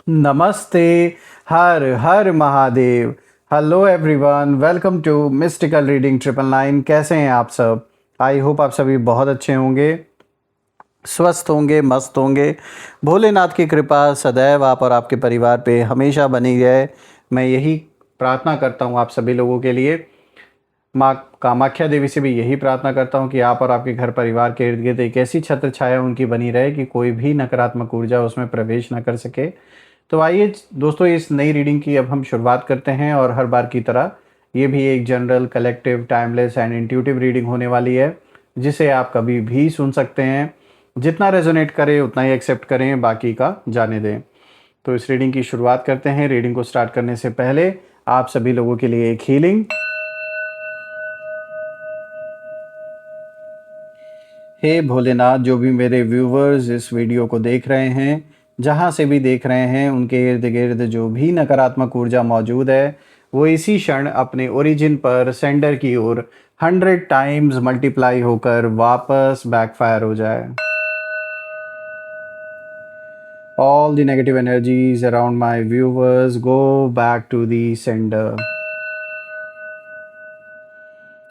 नमस्ते। हर हर Mahadev. Hello everyone, welcome to mystical reading 999। कैसे हैं आप सब? आई होप आप सभी बहुत अच्छे होंगे, स्वस्थ होंगे, मस्त होंगे। भोलेनाथ की कृपा सदैव आप और आपके परिवार पे हमेशा बनी रहे, मैं यही प्रार्थना करता हूँ आप सभी लोगों के लिए। माँ कामाख्या देवी से भी यही प्रार्थना करता हूँ कि आप और आपके घर परिवार के इर्द गिर्द एक ऐसी छत्र छाया उनकी बनी रहे कि कोई भी नकारात्मक ऊर्जा उसमें प्रवेश न कर सके। तो आइए दोस्तों, इस नई रीडिंग की अब हम शुरुआत करते हैं और हर बार की तरह ये भी एक general, collective, timeless and intuitive reading होने वाली है, जिसे आप कभी भी सुन सकते हैं। जितना रेजोनेट करे उतना ही एक्सेप्ट करें, बाकी का जाने दें। तो इस रीडिंग की शुरुआत करते हैं। रीडिंग को स्टार्ट करने से पहले आप सभी लोगों के लिए एक हीलिंग। हे भोलेनाथ, जो भी मेरे व्यूवर्स इस वीडियो को देख रहे हैं, जहाँ से भी देख रहे हैं, उनके इर्द गिर्द जो भी नकारात्मक ऊर्जा मौजूद है वो इसी क्षण अपने ओरिजिन पर सेंडर की ओर 100 टाइम्स मल्टीप्लाई होकर वापस बैकफायर हो जाए। All the negative energies around my viewers go back to the sender।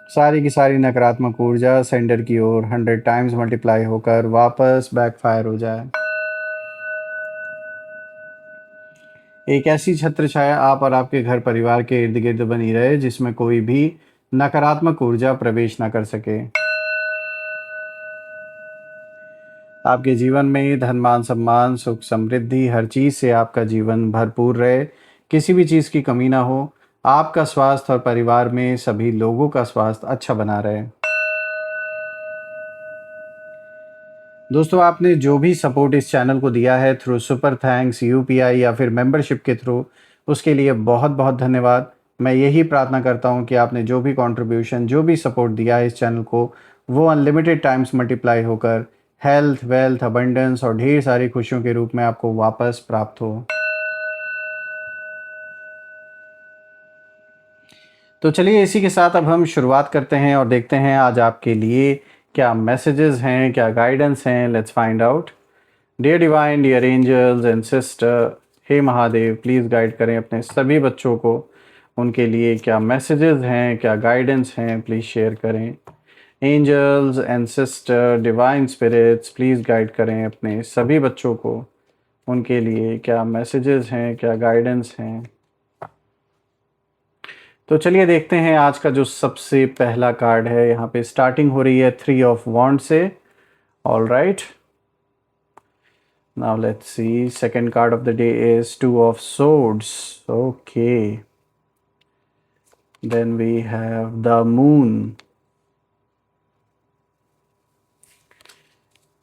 सारी की सारी नकारात्मक ऊर्जा सेंडर की ओर 100 टाइम्स मल्टीप्लाई होकर वापस बैकफायर हो जाए। एक ऐसी छत्र छाया आप और आपके घर परिवार के इर्द गिर्द बनी रहे जिसमें कोई भी नकारात्मक ऊर्जा प्रवेश न कर सके। आपके जीवन में धन, मान, सम्मान, सुख, समृद्धि, हर चीज से आपका जीवन भरपूर रहे, किसी भी चीज की कमी ना हो। आपका स्वास्थ्य और परिवार में सभी लोगों का स्वास्थ्य अच्छा बना रहे। दोस्तों, आपने जो भी सपोर्ट इस चैनल को दिया है थ्रू सुपर थैंक्स, यूपीआई या फिर मेंबरशिप के थ्रू, उसके लिए बहुत बहुत धन्यवाद। मैं यही प्रार्थना करता हूं कि आपने जो भी कंट्रीब्यूशन, जो भी सपोर्ट दिया है इस चैनल को, वो अनलिमिटेड टाइम्स मल्टीप्लाई होकर हेल्थ, वेल्थ, अबंडेंस और ढेर सारी खुशियों के रूप में आपको वापस प्राप्त हो। तो चलिए इसी के साथ अब हम शुरुआत करते हैं और देखते हैं आज आपके लिए क्या मैसेजेस हैं, क्या गाइडेंस हैं। Let's find out. Dear divine, dear angels and sister, हे महादेव, प्लीज़ गाइड करें अपने सभी बच्चों को। उनके लिए क्या मैसेजेस हैं, क्या गाइडेंस हैं, प्लीज़ शेयर करें। Angels and sister, divine spirits, please guide करें अपने सभी बच्चों को। उनके लिए क्या मैसेजेस हैं, क्या गाइडेंस हैं। तो चलिए देखते हैं आज का जो सबसे पहला कार्ड है। यहाँ पे स्टार्टिंग हो रही है 3 ऑफ वॉन्ड से। All right, now let's see. Second card of the day is 2 of swords. Okay, then we have the moon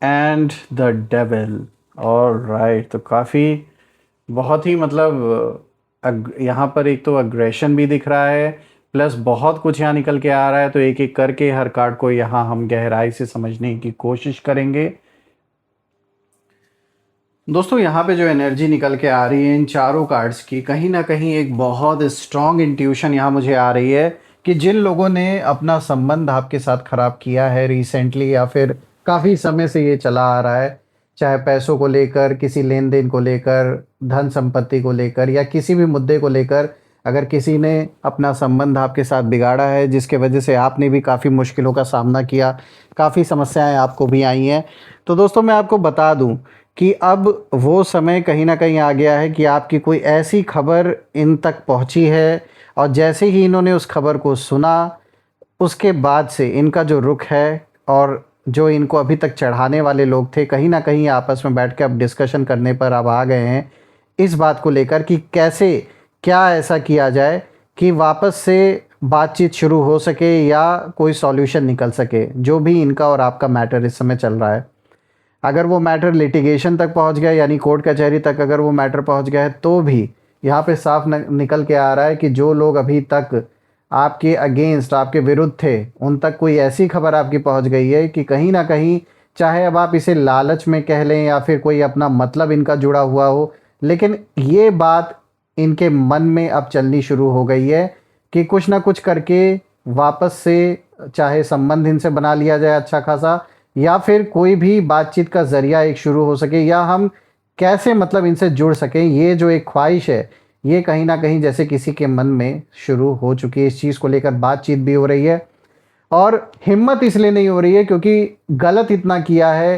and the devil. All right, तो काफ़ी बहुत ही यहाँ पर एक तो अग्रेशन भी दिख रहा है, प्लस बहुत कुछ यहाँ निकल के आ रहा है। तो एक एक करके हर कार्ड को यहाँ हम गहराई से समझने की कोशिश करेंगे। दोस्तों, यहाँ पे जो एनर्जी निकल के आ रही है इन चारों कार्ड्स की, कहीं ना कहीं एक बहुत स्ट्रॉन्ग इंट्यूशन यहाँ मुझे आ रही है कि जिन लोगों ने अपना संबंध आपके साथ खराब किया है रिसेंटली, या फिर काफ़ी समय से ये चला आ रहा है, चाहे पैसों को लेकर, किसी लेन देन को लेकर, धन संपत्ति को लेकर, या किसी भी मुद्दे को लेकर, अगर किसी ने अपना संबंध आपके साथ बिगाड़ा है जिसके वजह से आपने भी काफ़ी मुश्किलों का सामना किया, काफ़ी समस्याएं आपको भी आई हैं, तो दोस्तों मैं आपको बता दूं कि अब वो समय कहीं ना कहीं आ गया है कि आपकी कोई ऐसी खबर इन तक पहुंची है, और जैसे ही इन्होंने उस खबर को सुना, उसके बाद से इनका जो रुख है, और जो इनको अभी तक चढ़ाने वाले लोग थे, कहीं ना कहीं आपस में बैठ के अब डिस्कशन करने पर अब आ गए हैं इस बात को लेकर कि कैसे, क्या ऐसा किया जाए कि वापस से बातचीत शुरू हो सके या कोई सॉल्यूशन निकल सके। जो भी इनका और आपका मैटर इस समय चल रहा है, अगर वो मैटर लिटिगेशन तक पहुंच गया, यानी कोर्ट कचहरी तक अगर वो मैटर पहुंच गया है, तो भी यहाँ पे साफ निकल के आ रहा है कि जो लोग अभी तक आपके अगेंस्ट, आपके विरुद्ध थे, उन तक कोई ऐसी खबर आपकी पहुंच गई है कि कहीं ना कहीं, चाहे अब आप इसे लालच में कह लें या फिर कोई अपना मतलब इनका जुड़ा हुआ हो, लेकिन ये बात इनके मन में अब चलनी शुरू हो गई है कि कुछ ना कुछ करके वापस से चाहे संबंध इनसे बना लिया जाए अच्छा खासा, या फिर कोई भी बातचीत का ज़रिया एक शुरू हो सके, या हम कैसे मतलब इनसे जुड़ सकें, ये जो एक ख्वाहिश है ये कहीं ना कहीं जैसे किसी के मन में शुरू हो चुकी है। इस चीज़ को लेकर बातचीत भी हो रही है और हिम्मत इसलिए नहीं हो रही है क्योंकि गलत इतना किया है।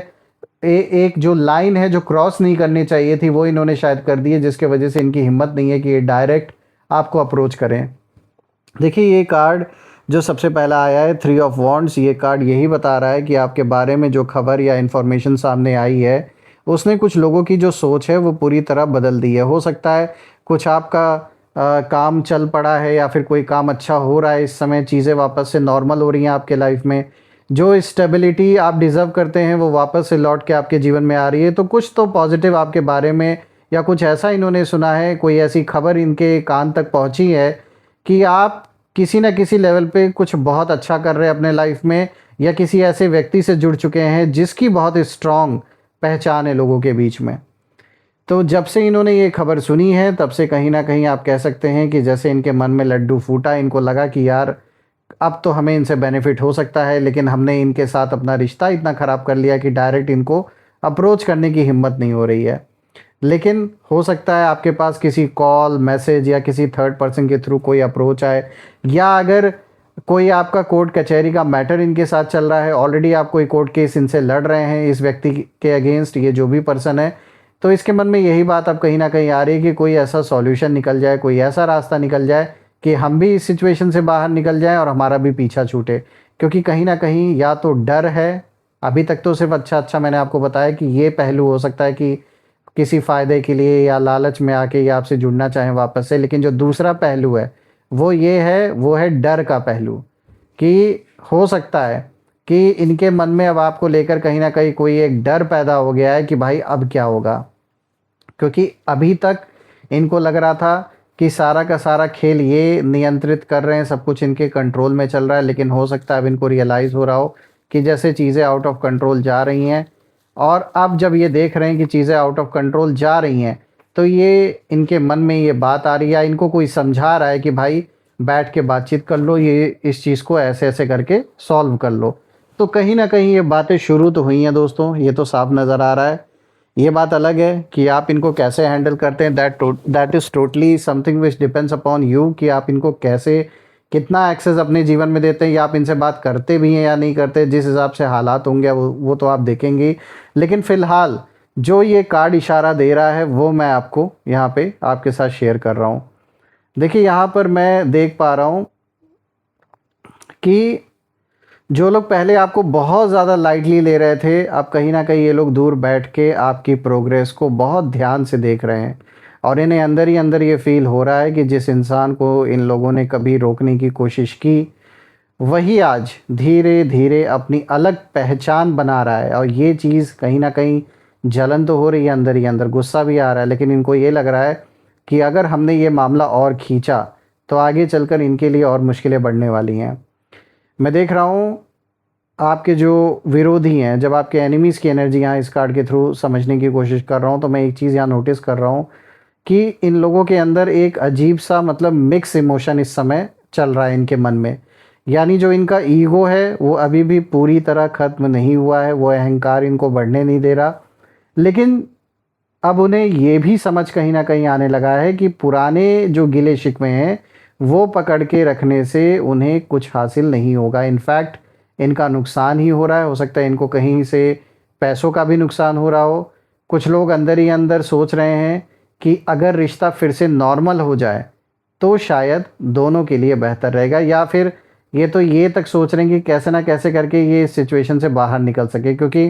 एक जो लाइन है जो क्रॉस नहीं करनी चाहिए थी वो इन्होंने शायद कर दी है, जिसके वजह से इनकी हिम्मत नहीं है कि ये डायरेक्ट आपको अप्रोच करें। देखिए ये कार्ड जो सबसे पहला आया है 3 ऑफ वॉन्ड्स, ये कार्ड यही बता रहा है कि आपके बारे में जो खबर या इन्फॉर्मेशन सामने आई है उसने कुछ लोगों की जो सोच है वो पूरी तरह बदल दी है। हो सकता है कुछ आपका काम चल पड़ा है या फिर कोई काम अच्छा हो रहा है, इस समय चीज़ें वापस से नॉर्मल हो रही हैं आपके लाइफ में। जो स्टेबिलिटी आप डिज़र्व करते हैं वो वापस से लौट के आपके जीवन में आ रही है। तो कुछ तो पॉजिटिव आपके बारे में या कुछ ऐसा इन्होंने सुना है, कोई ऐसी खबर इनके कान तक पहुंची है कि आप किसी न किसी लेवल पे कुछ बहुत अच्छा कर रहे हैं अपने लाइफ में, या किसी ऐसे व्यक्ति से जुड़ चुके हैं जिसकी बहुत स्ट्रॉन्ग पहचान है लोगों के बीच में। तो जब से इन्होंने ये खबर सुनी है तब से कहीं ना कहीं आप कह सकते हैं कि जैसे इनके मन में लड्डू फूटा, इनको लगा कि यार अब तो हमें इनसे बेनिफिट हो सकता है, लेकिन हमने इनके साथ अपना रिश्ता इतना ख़राब कर लिया कि डायरेक्ट इनको अप्रोच करने की हिम्मत नहीं हो रही है। लेकिन हो सकता है आपके पास किसी कॉल, मैसेज या किसी थर्ड पर्सन के थ्रू कोई अप्रोच आए, या अगर कोई आपका कोर्ट कचहरी का मैटर इनके साथ चल रहा है, ऑलरेडी आप कोई कोर्ट केस इनसे लड़ रहे हैं इस व्यक्ति के अगेंस्ट, ये जो भी पर्सन है, तो इसके मन में यही बात अब कहीं ना कहीं आ रही है कि कोई ऐसा सॉल्यूशन निकल जाए, कोई ऐसा रास्ता निकल जाए कि हम भी इस सिचुएशन से बाहर निकल जाएं और हमारा भी पीछा छूटे। क्योंकि कहीं ना कहीं या तो डर है, अभी तक तो सिर्फ अच्छा अच्छा मैंने आपको बताया कि ये पहलू हो सकता है कि किसी फ़ायदे के लिए या लालच में आके ये आपसे जुड़ना चाहें वापस से, लेकिन जो दूसरा पहलू है वो ये है, वो है डर का पहलू। कि हो सकता है कि इनके मन में अब आपको लेकर कहीं ना कहीं कोई एक डर पैदा हो गया है कि भाई अब क्या होगा। क्योंकि अभी तक इनको लग रहा था कि सारा का सारा खेल ये नियंत्रित कर रहे हैं, सब कुछ इनके कंट्रोल में चल रहा है, लेकिन हो सकता है अब इनको रियलाइज़ हो रहा हो कि जैसे चीज़ें आउट ऑफ कंट्रोल जा रही हैं। और अब जब ये देख रहे हैं कि चीज़ें आउट ऑफ कंट्रोल जा रही हैं तो ये इनके मन में ये बात आ रही है, इनको कोई समझा रहा है कि भाई बैठ के बातचीत कर लो, ये इस चीज़ को ऐसे ऐसे करके सॉल्व कर लो। तो कहीं ना कहीं ये बातें शुरू तो हुई हैं दोस्तों, ये तो साफ नज़र आ रहा है। ये बात अलग है कि आप इनको कैसे हैंडल करते हैं, that is totally something which depends upon you, कि आप इनको कैसे कितना एक्सेस अपने जीवन में देते हैं, या आप इनसे बात करते भी हैं या नहीं करते। जिस हिसाब से हालात होंगे वो तो आप देखेंगे ही। लेकिन फ़िलहाल जो ये कार्ड इशारा दे रहा है वो मैं आपको यहाँ पे आपके साथ शेयर कर रहा हूँ। देखिए यहाँ पर मैं देख पा रहा हूँ कि जो लोग पहले आपको बहुत ज़्यादा लाइटली ले रहे थे, अब कहीं ना कहीं ये लोग दूर बैठ के आपकी प्रोग्रेस को बहुत ध्यान से देख रहे हैं। और इन्हें अंदर ही अंदर ये फील हो रहा है कि जिस इंसान को इन लोगों ने कभी रोकने की कोशिश की वही आज धीरे धीरे अपनी अलग पहचान बना रहा है। और ये चीज़ कहीं ना कहीं जलन तो हो रही है अंदर ही अंदर, गुस्सा भी आ रहा है, लेकिन इनको ये लग रहा है कि अगर हमने ये मामला और खींचा तो आगे चलकर इनके लिए और मुश्किलें बढ़ने वाली हैं। मैं देख रहा हूँ आपके जो विरोधी हैं, जब आपके एनिमीज़ की एनर्जी यहाँ इस कार्ड के थ्रू समझने की कोशिश कर रहा हूँ तो मैं एक चीज़ यहाँ नोटिस कर रहा हूँ कि इन लोगों के अंदर एक अजीब सा मतलब मिक्स इमोशन इस समय चल रहा है इनके मन में। यानी जो इनका ईगो है वो अभी भी पूरी तरह ख़त्म नहीं हुआ है, वो अहंकार इनको बढ़ने नहीं दे रहा। लेकिन अब उन्हें ये भी समझ कहीं ना कहीं आने लगा है कि पुराने जो गिले शिकवे हैं वो पकड़ के रखने से उन्हें कुछ हासिल नहीं होगा, इनफैक्ट इनका नुकसान ही हो रहा है। हो सकता है इनको कहीं से पैसों का भी नुकसान हो रहा हो। कुछ लोग अंदर ही अंदर सोच रहे हैं कि अगर रिश्ता फिर से नॉर्मल हो जाए तो शायद दोनों के लिए बेहतर रहेगा, या फिर ये तो ये तक सोच रहे हैं कि कैसे ना कैसे करके ये इस सिचुएशन से बाहर निकल सके। क्योंकि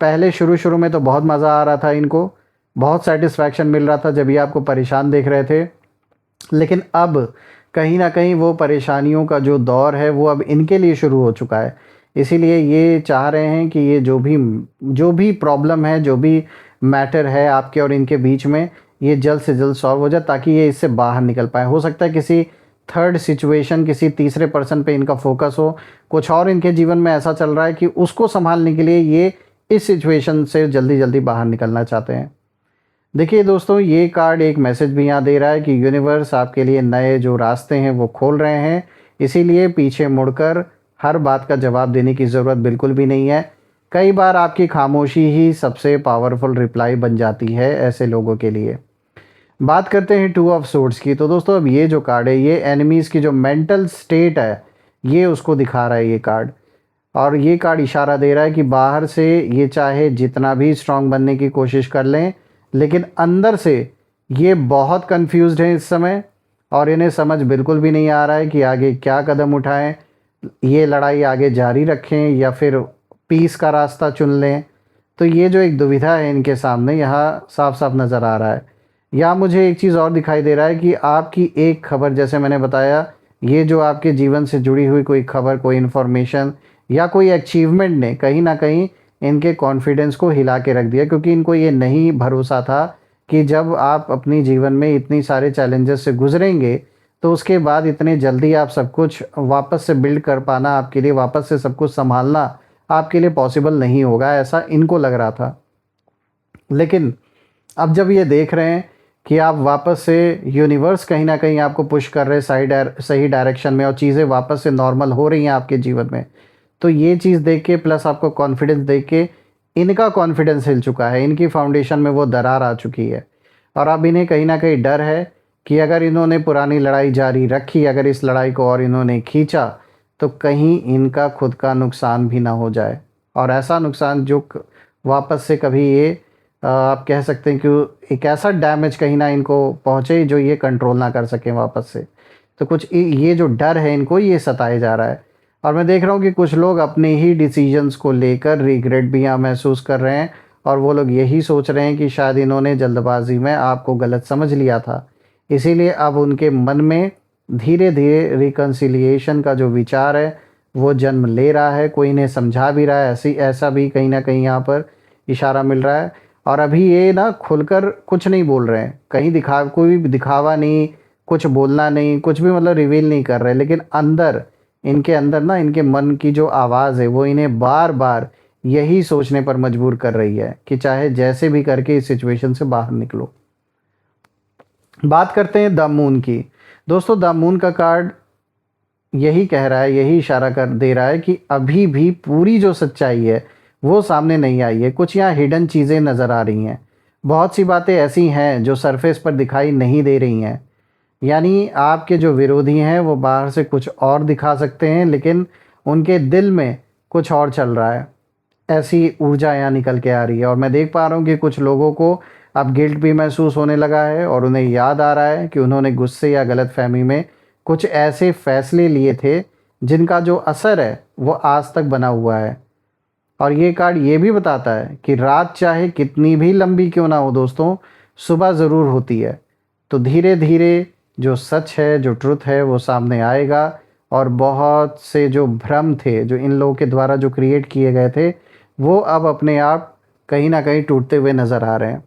पहले शुरू शुरू में तो बहुत मज़ा आ रहा था इनको, बहुत सेटिस्फैक्शन मिल रहा था जब ये आपको परेशान देख रहे थे। लेकिन अब कहीं ना कहीं वो परेशानियों का जो दौर है वो अब इनके लिए शुरू हो चुका है। इसीलिए ये चाह रहे हैं कि ये जो भी प्रॉब्लम है, जो भी मैटर है आपके और इनके बीच में, ये जल्द से जल्द सॉल्व हो जाए ताकि ये इससे बाहर निकल पाए। हो सकता है किसी थर्ड सिचुएशन, किसी तीसरे पर्सन पे इनका फोकस हो, कुछ और इनके जीवन में ऐसा चल रहा है कि उसको संभालने के लिए ये इस सिचुएशन से जल्दी जल्दी बाहर निकलना चाहते हैं। देखिए दोस्तों, ये कार्ड एक मैसेज भी यहाँ दे रहा है कि यूनिवर्स आपके लिए नए जो रास्ते हैं वो खोल रहे हैं, इसीलिए पीछे मुड़कर हर बात का जवाब देने की ज़रूरत बिल्कुल भी नहीं है। कई बार आपकी खामोशी ही सबसे पावरफुल रिप्लाई बन जाती है ऐसे लोगों के लिए। बात करते हैं टू ऑफ सोर्ड्स की। तो दोस्तों अब ये जो कार्ड है ये एनिमीज़ की जो मेंटल स्टेट है ये उसको दिखा रहा है ये कार्ड। और ये कार्ड इशारा दे रहा है कि बाहर से ये चाहे जितना भी स्ट्रांग बनने की कोशिश कर लें, लेकिन अंदर से ये बहुत कंफ्यूज्ड हैं इस समय और इन्हें समझ बिल्कुल भी नहीं आ रहा है कि आगे क्या कदम उठाएं, ये लड़ाई आगे जारी रखें या फिर पीस का रास्ता चुन लें। तो ये जो एक दुविधा है इनके सामने यहाँ साफ साफ नज़र आ रहा है। या मुझे एक चीज़ और दिखाई दे रहा है कि आपकी एक खबर, जैसे मैंने बताया, ये जो आपके जीवन से जुड़ी हुई कोई खबर, कोई इन्फॉर्मेशन या कोई अचीवमेंट ने कहीं ना कहीं इनके कॉन्फिडेंस को हिला के रख दिया, क्योंकि इनको ये नहीं भरोसा था कि जब आप अपनी जीवन में इतनी सारे चैलेंजेस से गुजरेंगे तो उसके बाद इतने जल्दी आप सब कुछ वापस से बिल्ड कर पाना, आपके लिए वापस से सब कुछ संभालना आपके लिए पॉसिबल नहीं होगा, ऐसा इनको लग रहा था। लेकिन अब जब ये देख रहे हैं कि आप वापस से यूनिवर्स कहीं ना कहीं आपको पुश कर रहे हैं सही डायरेक्शन में और चीज़ें वापस से नॉर्मल हो रही हैं आपके जीवन में, तो ये चीज़ देख के प्लस आपको कॉन्फिडेंस देख के इनका कॉन्फिडेंस हिल चुका है, इनकी फाउंडेशन में वो दरार आ चुकी है। और अब इन्हें कहीं ना कहीं डर है कि अगर इन्होंने पुरानी लड़ाई जारी रखी, अगर इस लड़ाई को और इन्होंने खींचा तो कहीं इनका खुद का नुकसान भी ना हो जाए, और ऐसा नुकसान जो वापस से कभी ये आप कह सकते हैं कि एक ऐसा डैमेज कहीं ना इनको पहुँचे जो ये कंट्रोल ना कर सकें वापस से। तो कुछ ये जो डर है इनको ये सताए जा रहा है। और मैं देख रहा हूँ कि कुछ लोग अपने ही डिसीजंस को लेकर रिग्रेट भी यहाँ महसूस कर रहे हैं और वो लोग यही सोच रहे हैं कि शायद इन्होंने जल्दबाजी में आपको गलत समझ लिया था, इसीलिए अब उनके मन में धीरे धीरे रिकन्सिलिएशन का जो विचार है वो जन्म ले रहा है। कोई इन्हें समझा भी रहा है, ऐसा भी कहीं ना कहीं यहाँ पर इशारा मिल रहा है। और अभी ये ना खुलकर कुछ नहीं बोल रहे हैं, कहीं कोई भी दिखावा नहीं, कुछ बोलना नहीं, कुछ भी मतलब रिवील नहीं कर रहे, लेकिन अंदर इनके अंदर ना इनके मन की जो आवाज़ है वो इन्हें बार बार यही सोचने पर मजबूर कर रही है कि चाहे जैसे भी करके इस सिचुएशन से बाहर निकलो। बात करते हैं द मून की। दोस्तों द मून का कार्ड यही कह रहा है, यही इशारा कर दे रहा है कि अभी भी पूरी जो सच्चाई है वो सामने नहीं आई है, कुछ यहाँ हिडन चीज़ें नज़र आ रही हैं। बहुत सी बातें ऐसी हैं जो सरफेस पर दिखाई नहीं दे रही हैं, यानी आपके जो विरोधी हैं वो बाहर से कुछ और दिखा सकते हैं लेकिन उनके दिल में कुछ और चल रहा है, ऐसी ऊर्जा यहाँ निकल के आ रही है। और मैं देख पा रहा हूँ कि कुछ लोगों को अब गिल्ट भी महसूस होने लगा है और उन्हें याद आ रहा है कि उन्होंने गुस्से या गलतफहमी में कुछ ऐसे फैसले लिए थे जिनका जो असर है वो आज तक बना हुआ है। और ये कार्ड ये भी बताता है कि रात चाहे कितनी भी लंबी क्यों ना हो दोस्तों, सुबह ज़रूर होती है। तो धीरे धीरे जो सच है, जो ट्रुथ है वो सामने आएगा और बहुत से जो भ्रम थे जो इन लोगों के द्वारा जो क्रिएट किए गए थे वो अब अपने आप कहीं ना कहीं टूटते हुए नज़र आ रहे हैं।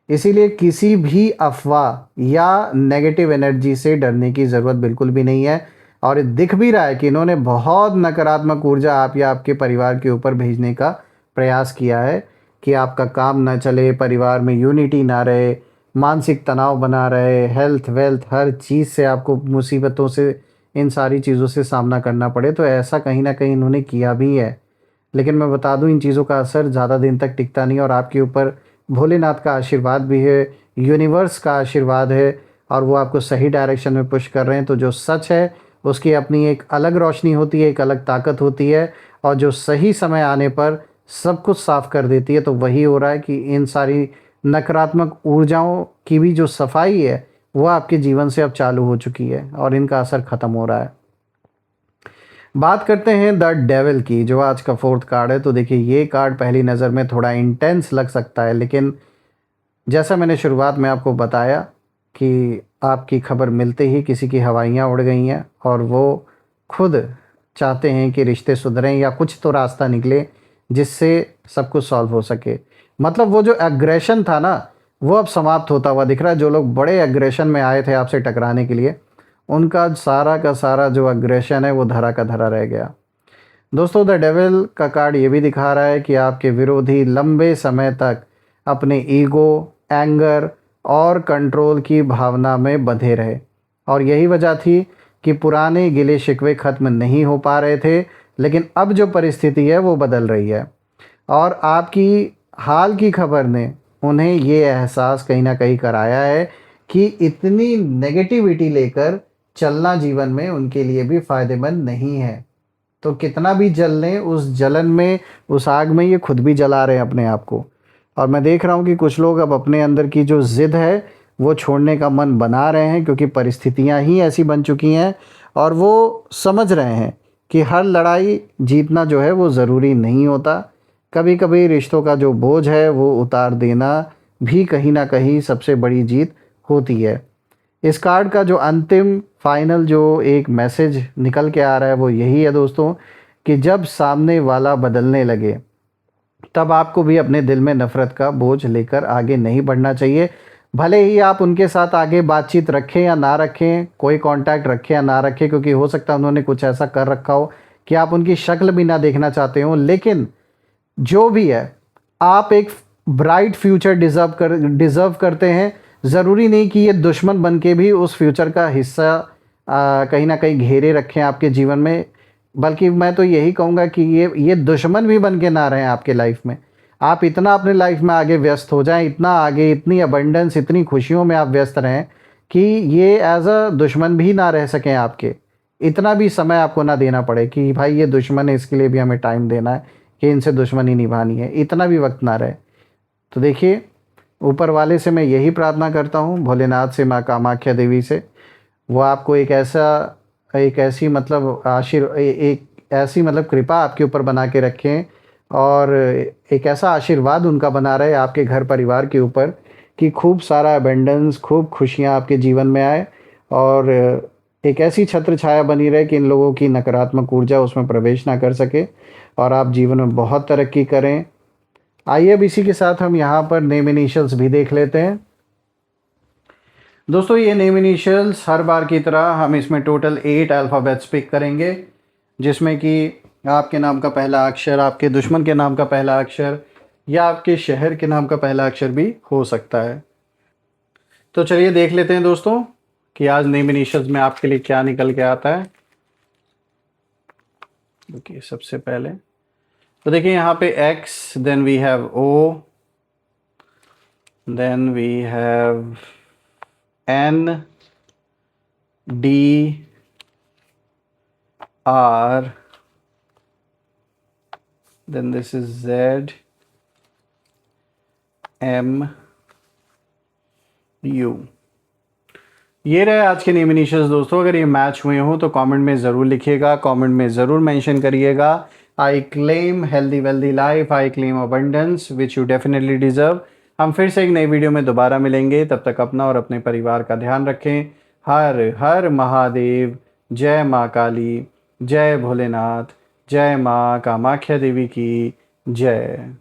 इसीलिए किसी भी अफवाह या नेगेटिव एनर्जी से डरने की ज़रूरत बिल्कुल भी नहीं है। और दिख भी रहा है कि इन्होंने बहुत नकारात्मक ऊर्जा आप या आपके परिवार के ऊपर भेजने का प्रयास किया है कि आपका काम ना चले, परिवार में यूनिटी ना रहे, मानसिक तनाव बना रहे, हेल्थ वेल्थ हर चीज़ से आपको मुसीबतों से, इन सारी चीज़ों से सामना करना पड़े। तो ऐसा कहीं ना कहीं इन्होंने किया भी है। लेकिन मैं बता दूं इन चीज़ों का असर ज़्यादा दिन तक टिकता नहीं और आपके ऊपर भोलेनाथ का आशीर्वाद भी है, यूनिवर्स का आशीर्वाद है और वो आपको सही डायरेक्शन में पुश कर रहे हैं। तो जो सच है उसकी अपनी एक अलग रोशनी होती है, एक अलग ताकत होती है और जो सही समय आने पर सब कुछ साफ कर देती है। तो वही हो रहा है कि इन सारी नकारात्मक ऊर्जाओं की भी जो सफाई है वो आपके जीवन से अब चालू हो चुकी है और इनका असर ख़त्म हो रहा है। बात करते हैं द डेविल की, जो आज का फोर्थ कार्ड है। तो देखिए ये कार्ड पहली नज़र में थोड़ा इंटेंस लग सकता है, लेकिन जैसा मैंने शुरुआत में आपको बताया कि आपकी खबर मिलते ही किसी की हवाइयाँ उड़ गई हैं और वो खुद चाहते हैं कि रिश्ते सुधरें या कुछ तो रास्ता निकले जिससे सब कुछ सॉल्व हो सके। मतलब वो जो एग्रेशन था ना वो अब समाप्त होता हुआ दिख रहा है। जो लोग बड़े एग्रेशन में आए थे आपसे टकराने के लिए, उनका सारा का सारा जो एग्रेशन है वो धरा का धरा रह गया। दोस्तों द डेविल का कार्ड ये भी दिखा रहा है कि आपके विरोधी लंबे समय तक अपने ईगो, एंगर और कंट्रोल की भावना में बंधे रहे और यही वजह थी कि पुराने गिले शिकवे ख़त्म नहीं हो पा रहे थे। लेकिन अब जो परिस्थिति है वो बदल रही है। और आपकी हाल की खबर ने उन्हें ये एहसास कहीं ना कहीं कराया है कि इतनी नेगेटिविटी लेकर चलना जीवन में उनके लिए भी फायदेमंद नहीं है। तो कितना भी जल लें, उस जलन में, उस आग में ये खुद भी जला रहे हैं अपने आप को। और मैं देख रहा हूँ कि कुछ लोग अब अपने अंदर की जो ज़िद है वो छोड़ने का मन बना रहे हैं, क्योंकि परिस्थितियाँ ही ऐसी बन चुकी हैं और वो समझ रहे हैं कि हर लड़ाई जीतना जो है वो ज़रूरी नहीं होता। कभी कभी रिश्तों का जो बोझ है वो उतार देना भी कहीं ना कहीं सबसे बड़ी जीत होती है। इस कार्ड का जो अंतिम फाइनल जो एक मैसेज निकल के आ रहा है वो यही है दोस्तों, कि जब सामने वाला बदलने लगे तब आपको भी अपने दिल में नफ़रत का बोझ लेकर आगे नहीं बढ़ना चाहिए। भले ही आप उनके साथ आगे बातचीत रखें या ना रखें, कोई कांटेक्ट रखें या ना रखें, क्योंकि हो सकता है उन्होंने कुछ ऐसा कर रखा हो कि आप उनकी शक्ल भी ना देखना चाहते हो। लेकिन जो भी है, आप एक ब्राइट फ्यूचर डिज़र्व करते हैं। ज़रूरी नहीं कि ये दुश्मन बन के भी उस फ्यूचर का हिस्सा कहीं ना कहीं घेरे रखें आपके जीवन में, बल्कि मैं तो यही कहूँगा कि ये दुश्मन भी बन के ना रहें आपके लाइफ में। आप इतना अपने लाइफ में आगे व्यस्त हो जाएं, इतना आगे, इतनी अबंडेंस, इतनी खुशियों में आप व्यस्त रहें कि ये एज अ दुश्मन भी ना रह सकें आपके। इतना भी समय आपको ना देना पड़े कि भाई ये दुश्मन है, इसके लिए भी हमें टाइम देना है, कि इनसे दुश्मनी निभानी है, इतना भी वक्त ना रहे। तो देखिए, ऊपर वाले से मैं यही प्रार्थना करता हूँ, भोलेनाथ से, माँ कामाख्या देवी से, वो आपको एक ऐसी मतलब एक ऐसी मतलब कृपा आपके ऊपर बना के रखें, और एक ऐसा आशीर्वाद उनका बना रहे आपके घर परिवार के ऊपर, कि खूब सारा अबेंडेंस, खूब खुशियाँ आपके जीवन में आए, और एक ऐसी छत्र छाया बनी रहे कि इन लोगों की नकारात्मक ऊर्जा उसमें प्रवेश ना कर सके, और आप जीवन में बहुत तरक्की करें। आइए अब इसी के साथ हम यहाँ पर नेम इनिशियल्स भी देख लेते हैं। दोस्तों, ये नेम इनिशियल्स हर बार की तरह हम इसमें टोटल 8 अल्फ़ाबेट्स पिक करेंगे, जिसमें कि आपके नाम का पहला अक्षर, आपके दुश्मन के नाम का पहला अक्षर, या आपके शहर के नाम का पहला अक्षर भी हो सकता है। तो चलिए देख लेते हैं दोस्तों कि आज नेम इनिशियल्स में आपके लिए क्या निकल के आता है। देखिए, सबसे पहले तो देखिए यहाँ पे X, then we have O, then we have N, D, R, then this is Z, M, U। ये रहे आज के नेम इनिशियल्स दोस्तों। अगर ये मैच हुए हो तो कमेंट में ज़रूर लिखिएगा, कमेंट में ज़रूर मेंशन करिएगा, I claim healthy wealthy life, I claim abundance which you definitely deserve. हम फिर से एक नई वीडियो में दोबारा मिलेंगे, तब तक अपना और अपने परिवार का ध्यान रखें। हर हर महादेव। जय माँ काली, जय भोलेनाथ, जय माँ कामाख्या देवी की जय।